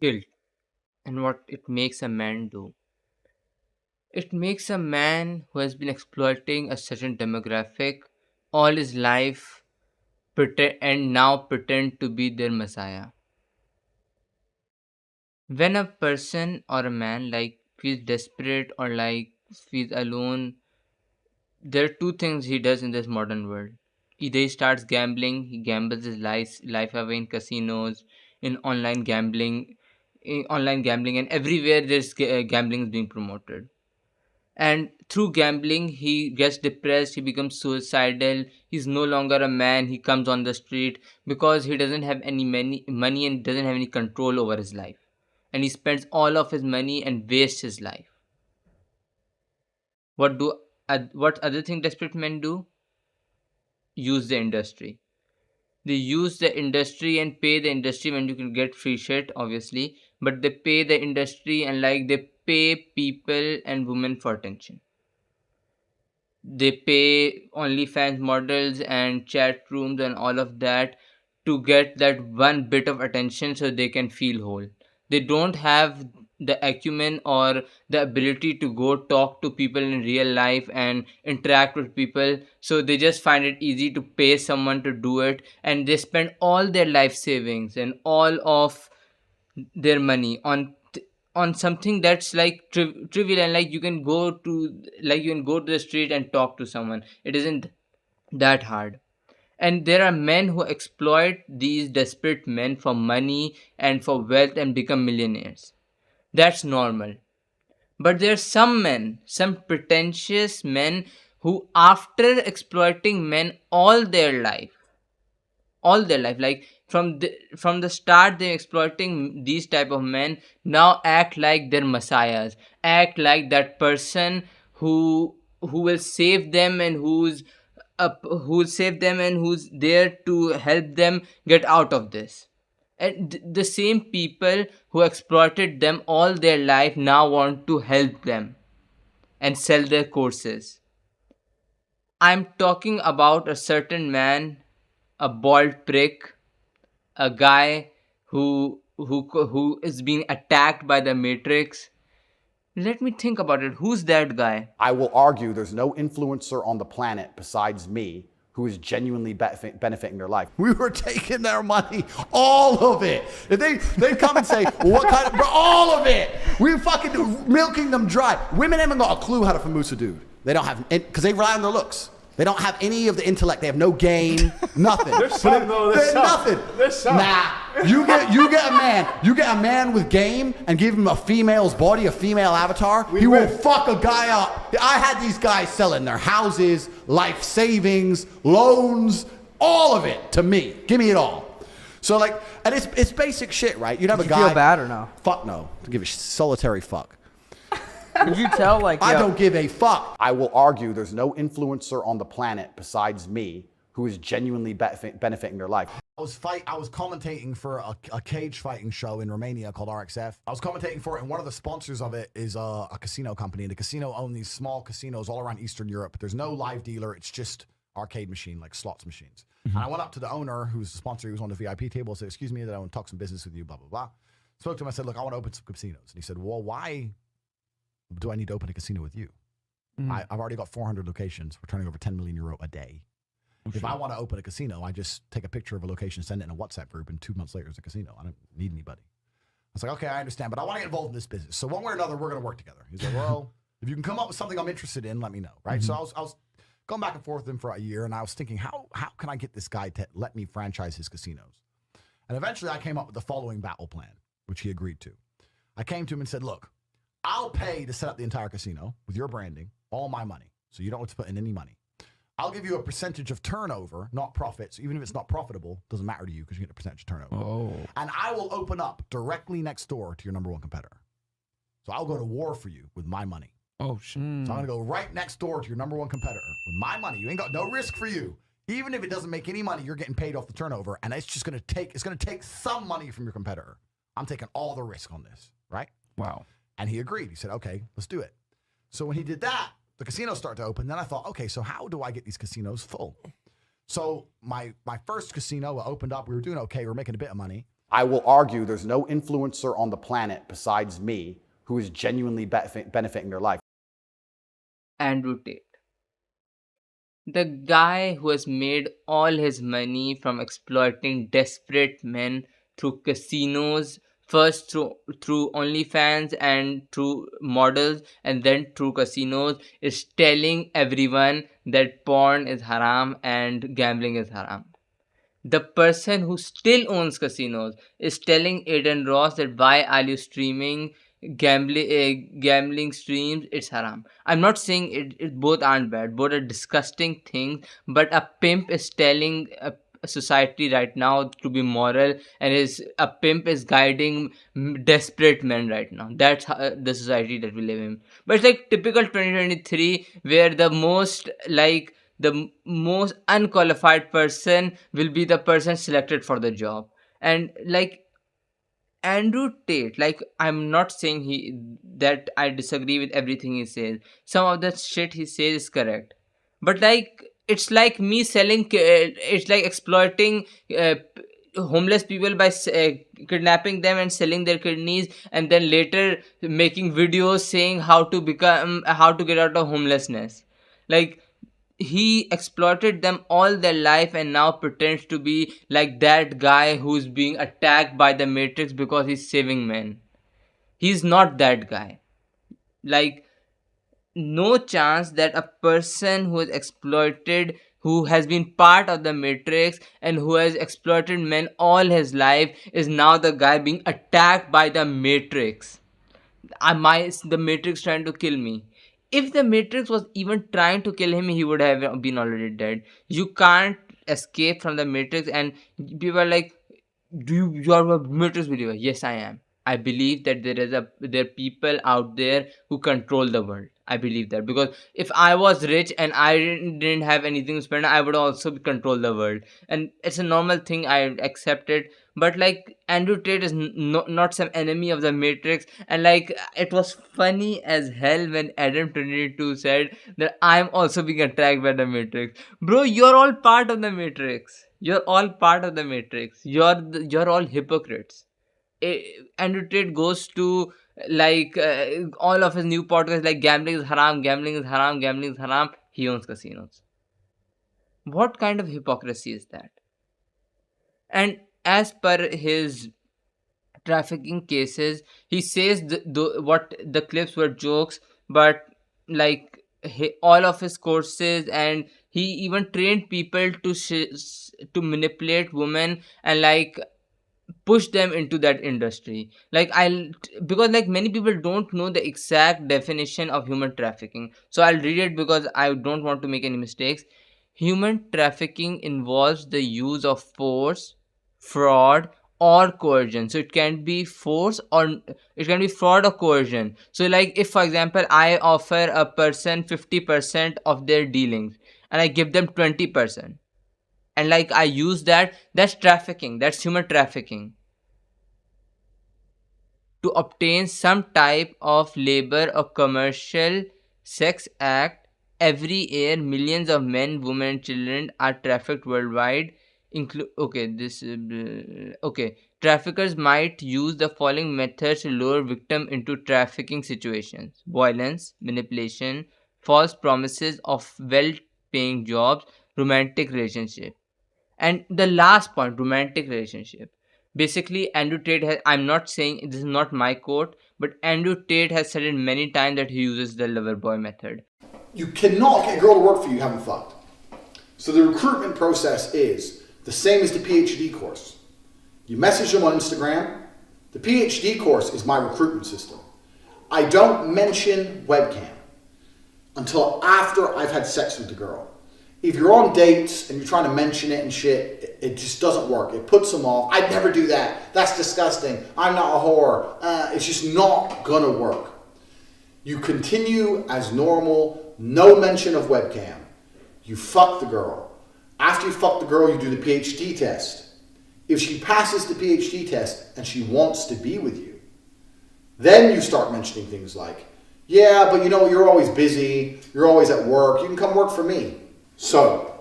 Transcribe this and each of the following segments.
Guilt and what it makes a man do. It makes a man who has been exploiting a certain demographic all his life and now pretend to be their messiah. When a person or a man feels desperate or feels alone, there are two things he does in this modern world. Either he starts gambling, he gambles his life away in casinos, in online gambling, and everywhere there's gambling is being promoted. And through gambling, he gets depressed, he becomes suicidal, he's no longer a man, he comes on the street because he doesn't have any money and doesn't have any control over his life. And he spends all of his money and wastes his life. What other thing desperate men do? Use the industry. They use the industry and pay the industry when you can get free shit, obviously, but they pay the industry and they pay people and women for attention. They pay OnlyFans models and chat rooms and all of that to get that one bit of attention so they can feel whole. They don't have the acumen or the ability to go talk to people in real life and interact with people, so they just find it easy to pay someone to do it, and they spend all their life savings and all of their money on something that's trivial, and you can go to the street and talk to someone. It isn't that hard. And there are men who exploit these desperate men for money and for wealth and become millionaires. That's normal. But there are some pretentious men who, after exploiting men all their life, like from the start they're exploiting these type of men, now act like they're messiahs, act like that person who will save them and who'll save them and who's there to help them get out of this. And the same people who exploited them all their life now want to help them and sell their courses. I'm talking about a certain man, a bald prick, a guy who is being attacked by the Matrix. Let me think about it. Who's that guy? I will argue there's no influencer on the planet besides me who is genuinely benefiting their life. We were taking their money, all of it. If they come and say, well, what kind of, bro, all of it. We fucking milking them dry. Women haven't got a clue how to famoose a dude. They don't have, because they rely on their looks. They don't have any of the intellect. They have no game, nothing. There's some, though. There's nothing. There's some. Nah. You get a man with game and give him a female's body, a female avatar. He will fuck a guy up. I had these guys selling their houses, life savings, loans, all of it to me. Give me it all. So and it's basic shit, right? You'd have a guy. Did you feel bad or no? Fuck no. Give a solitary fuck. Did you tell I don't give a fuck. I will argue there's no influencer on the planet besides me who is genuinely benefiting their life. I was commentating for a cage fighting show in Romania called RXF. I was commentating for it, and one of the sponsors of it is a casino company. And the casino owns these small casinos all around Eastern Europe. There's no live dealer. It's just arcade machine, like slots machines. And I went up to the owner, who's the sponsor, who was on the VIP table, said, excuse me, that I want to talk some business with you, blah, blah, blah. Spoke to him. I said, look, I want to open some casinos. And he said, well, why do I need to open a casino with you? I've already got 400 locations. We're turning over 10 million euro a day. If I want to open a casino, I just take a picture of a location, send it in a WhatsApp group, and 2 months later, it's a casino. I don't need anybody. I was like, okay, I understand, but I want to get involved in this business. So one way or another, we're going to work together. He's like, well, if you can come up with something I'm interested in, let me know, right? So I was going back and forth with him for a year, and I was thinking, how can I get this guy to let me franchise his casinos? And eventually, I came up with the following battle plan, which he agreed to. I came to him and said, look, I'll pay to set up the entire casino with your branding, all my money, so you don't have to put in any money. I'll give you a percentage of turnover, not profits. Even if it's not profitable, doesn't matter to you because you get a percentage of turnover. Oh. And I will open up directly next door to your number one competitor. So I'll go to war for you with my money. Oh, shit. So I'm going to go right next door to your number one competitor with my money. You ain't got no risk for you. Even if it doesn't make any money, you're getting paid off the turnover. And it's just going to take some money from your competitor. I'm taking all the risk on this, right? Wow. And he agreed. He said, okay, let's do it. So when he did that, the casinos started to open. Then I thought, okay, so how do I get these casinos full? So my first casino opened up. We were doing okay. We were making a bit of money. I will argue there's no influencer on the planet besides me who is genuinely benefiting their life. Andrew Tate. The guy who has made all his money from exploiting desperate men through casinos, first through OnlyFans and through models, and then through casinos, is telling everyone that porn is haram and gambling is haram. The person who still owns casinos is telling Aiden Ross that why are you streaming gambling streams? It's haram. I'm not saying it both aren't bad. Both are disgusting things. But a pimp is telling a society right now to be moral, and a pimp is guiding desperate men right now. That's the society that we live in. But it's like typical 2023, where the most unqualified person will be the person selected for the job. And like Andrew Tate, like, I'm not saying he that I disagree with everything he says. Some of the shit he says is correct, but like it's like me selling. It's like exploiting homeless people by kidnapping them and selling their kidneys, and then later making videos saying how to get out of homelessness. Like, he exploited them all their life and now pretends to be like that guy who's being attacked by the Matrix because he's saving men. He's not that guy. Like, no chance that a person who has been part of the Matrix and who has exploited men all his life is now the guy being attacked by the Matrix. The Matrix trying to kill me. If the Matrix was even trying to kill him, he would have been already dead. You can't escape from the Matrix. And people are like, you are a Matrix believer? Yes, I am. I believe that there are people out there who control the world. I believe that, because if I was rich and I didn't have anything to spend, I would also control the world, and it's a normal thing. I accept it. But like, Andrew Tate is not some enemy of the Matrix. And like, it was funny as hell when Adam 22 said that I'm also being attacked by the Matrix. Bro, you're all part of the Matrix. You're all part of the Matrix. You're all hypocrites. Andrew Tate goes to like all of his new podcasts like gambling is haram, gambling is haram, gambling is haram. He owns casinos. What kind of hypocrisy is that? And as per his trafficking cases, he says what the clips were jokes, but like all of his courses, and he even trained people to manipulate women and like push them into that industry. Like, because like many people don't know the exact definition of human trafficking, so I'll read it because I don't want to make any mistakes. Human trafficking involves the use of force, fraud, or coercion. So it can be force, or it can be fraud or coercion. So like, if for example I offer a person 50% of their dealings and I give them 20%, and like I use that's trafficking. That's human trafficking. To obtain some type of labor or commercial sex act, every year millions of men, women, and children are trafficked worldwide. Okay, traffickers might use the following methods to lure victim into trafficking situations: violence, manipulation, false promises of well-paying jobs, romantic relationship. And the last point, romantic relationship. Basically, Andrew Tate has, I'm not saying, this is not my quote, but Andrew Tate has said it many times that he uses the lover boy method. You cannot get a girl to work for you you haven't fucked. So the recruitment process is the same as the PhD course. You message them on Instagram. The PhD course is my recruitment system. I don't mention webcam until after I've had sex with the girl. If you're on dates and you're trying to mention it and shit, it just doesn't work. It puts them off. I'd never do that. That's disgusting. I'm not a whore. It's just not gonna work. You continue as normal, no mention of webcam. You fuck the girl. After you fuck the girl, you do the PhD test. If she passes the PhD test and she wants to be with you, then you start mentioning things like, yeah, but you know, you're always busy. You're always at work. You can come work for me. So,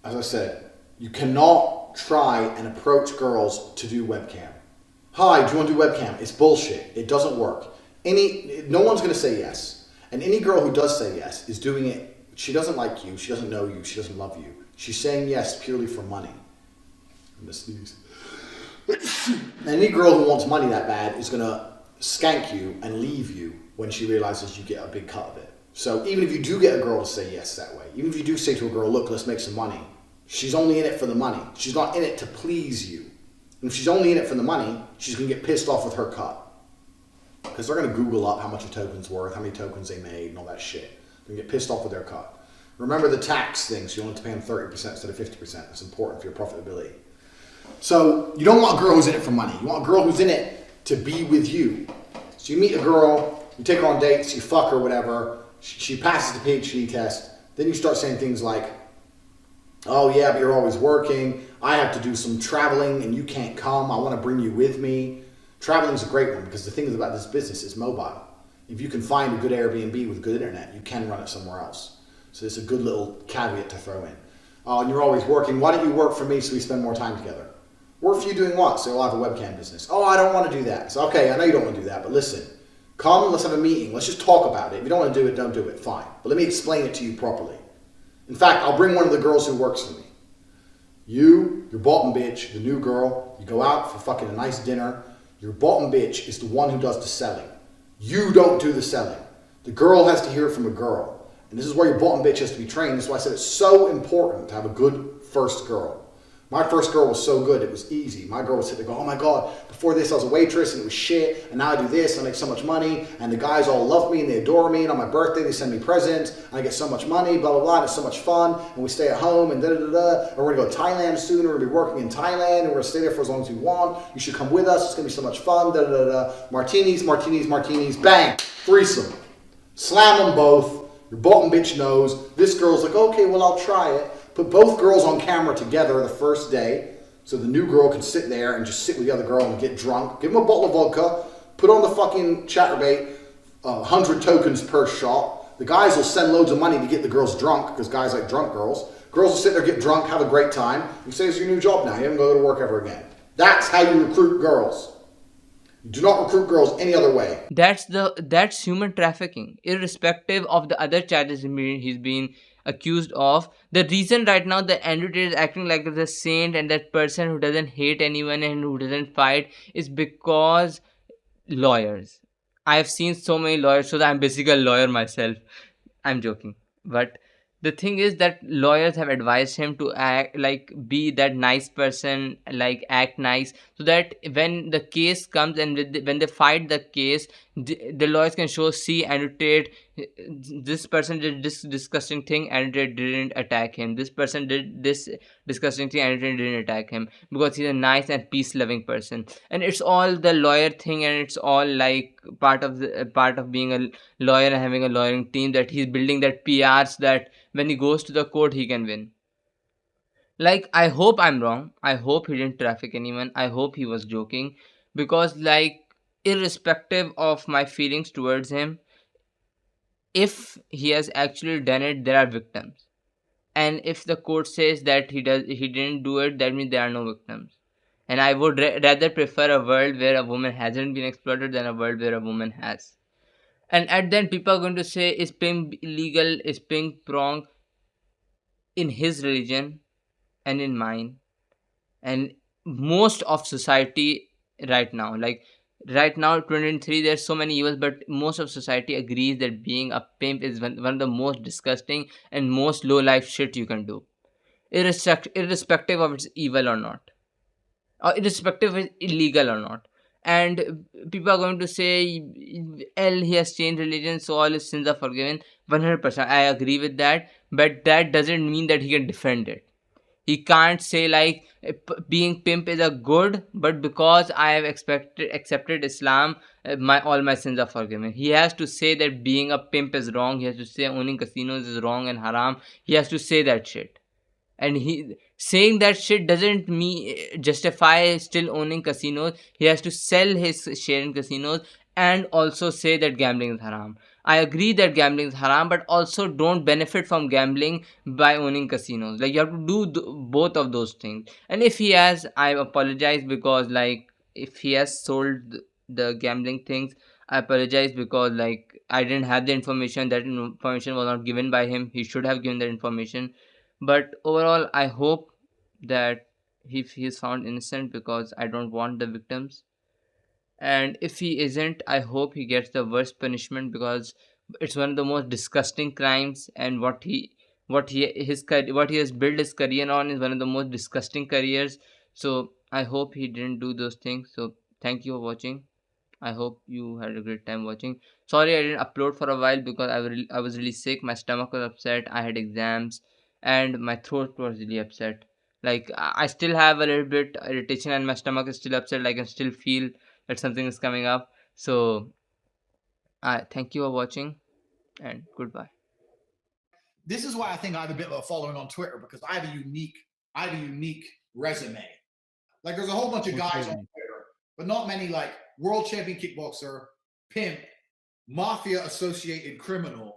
as I said, you cannot try and approach girls to do webcam. Hi, do you want to do webcam? It's bullshit. It doesn't work. No one's going to say yes. And any girl who does say yes is doing it. She doesn't like you. She doesn't know you. She doesn't love you. She's saying yes purely for money. I'm going to sneeze. Any girl who wants money that bad is going to skank you and leave you when she realizes you get a big cut of it. So even if you do get a girl to say yes that way, even if you do say to a girl, look, let's make some money, she's only in it for the money. She's not in it to please you. And if she's only in it for the money, she's going to get pissed off with her cut. Because they're going to Google up how much a token's worth, how many tokens they made, and all that shit. They're going to get pissed off with their cut. Remember the tax thing, so you only have to pay them 30% instead of 50%. That's important for your profitability. So you don't want a girl who's in it for money. You want a girl who's in it to be with you. So you meet a girl, you take her on dates, you fuck her, whatever. She passes the PhD test. Then you start saying things like, oh yeah, but you're always working. I have to do some traveling and you can't come. I want to bring you with me. Traveling is a great one because the thing about this business is mobile. If you can find a good Airbnb with good internet, you can run it somewhere else. So it's a good little caveat to throw in. Oh, and you're always working. Why don't you work for me so we spend more time together? Work for you doing what? So you'll have a webcam business. Oh, I don't want to do that. So okay, I know you don't want to do that, but listen. Come, let's have a meeting. Let's just talk about it. If you don't want to do it, don't do it. Fine. But let me explain it to you properly. In fact, I'll bring one of the girls who works for me. You, your bottom bitch, the new girl, you go out for fucking a nice dinner. Your bottom bitch is the one who does the selling. You don't do the selling. The girl has to hear it from a girl. And this is where your bottom bitch has to be trained. That's why I said it's so important to have a good first girl. My first girl was so good, it was easy. My girl would sit there and go, oh my God, before this I was a waitress and it was shit, and now I do this and I make so much money, and the guys all love me and they adore me, and on my birthday they send me presents, and I get so much money, blah, blah, blah, and it's so much fun, and we stay at home, and da-da-da-da, and we're gonna go to Thailand soon, and we're gonna be working in Thailand, and we're gonna stay there for as long as we want, you should come with us, it's gonna be so much fun, da-da-da-da, martinis, martinis, martinis, bang, threesome. Slam them both, your bottom bitch knows, this girl's like, okay, well I'll try it. Put both girls on camera together the first day so the new girl can sit there and just sit with the other girl and get drunk. Give them a bottle of vodka. Put on the fucking chatterbait, 100 tokens per shot. The guys will send loads of money to get the girls drunk because guys like drunk girls. Girls will sit there, get drunk, have a great time. You say it's your new job now. You haven't go to work ever again. That's how you recruit girls. You do not recruit girls any other way. That's human trafficking, irrespective of the other charges he's been accused of. The reason right now that Andrew Tate is acting like the saint and that person who doesn't hate anyone and who doesn't fight is because lawyers. I've seen so many lawyers, so that I'm basically a lawyer myself. I'm joking, but the thing is that lawyers have advised him to act like, be that nice person, like act nice, so that when the case comes and when they fight the case, the lawyers can show, see, annotate, this person did this disgusting thing and it didn't attack him, this person did this disgusting thing and it didn't attack him, because he's a nice and peace loving person. And it's all the lawyer thing, and it's all like part of being a lawyer and having a lawyering team, that he's building that PRs, that when he goes to the court he can win. Like, I hope I'm wrong, I hope he didn't traffic anyone, I hope he was joking, because like, irrespective of my feelings towards him, if he has actually done it, there are victims. And if the court says that he didn't do it, that means there are no victims. And I would rather prefer a world where a woman hasn't been exploited than a world where a woman has. And at then people are going to say, is pimp illegal, is pimp wrong? In his religion and in mine and most of society right now, like right now 2023, there's so many evils, but most of society agrees that being a pimp is one of the most disgusting and most low life shit you can do, irrespective of it's evil or not, or irrespective of it's illegal or not. And people are going to say, L, he has changed religion, so all his sins are forgiven. 100%, I agree with that, but that doesn't mean that he can defend it. He can't say like, being pimp is a good, but because I have accepted Islam, all my sins are forgiven. He has to say that being a pimp is wrong. He has to say owning casinos is wrong and haram. He has to say that shit. And he saying that shit doesn't justify still owning casinos. He has to sell his share in casinos and also say that gambling is haram. I agree that gambling is haram, but also don't benefit from gambling by owning casinos. Like, you have to do both of those things. And if he has, I apologize, because like if he has sold the gambling things, I apologize, because like I didn't have the information. That information was not given by him. He should have given that information. But overall, I hope that if he is found innocent, because I don't want the victims. And if he isn't, I hope he gets the worst punishment, because it's one of the most disgusting crimes. And what he has built his career on is one of the most disgusting careers. So I hope he didn't do those things. So thank you for watching. I hope you had a great time watching. Sorry I didn't upload for a while, because I was really sick. My stomach was upset. I had exams, and my throat was really upset. Like I still have a little bit irritation, and my stomach is still upset. Like, I can still feel that something is coming up. So I thank you for watching, and goodbye. This is why I think I have a bit of a following on Twitter, because I have a unique resume. Like, there's a whole bunch of guys on Twitter, but not many like world champion kickboxer, pimp, mafia associated criminal.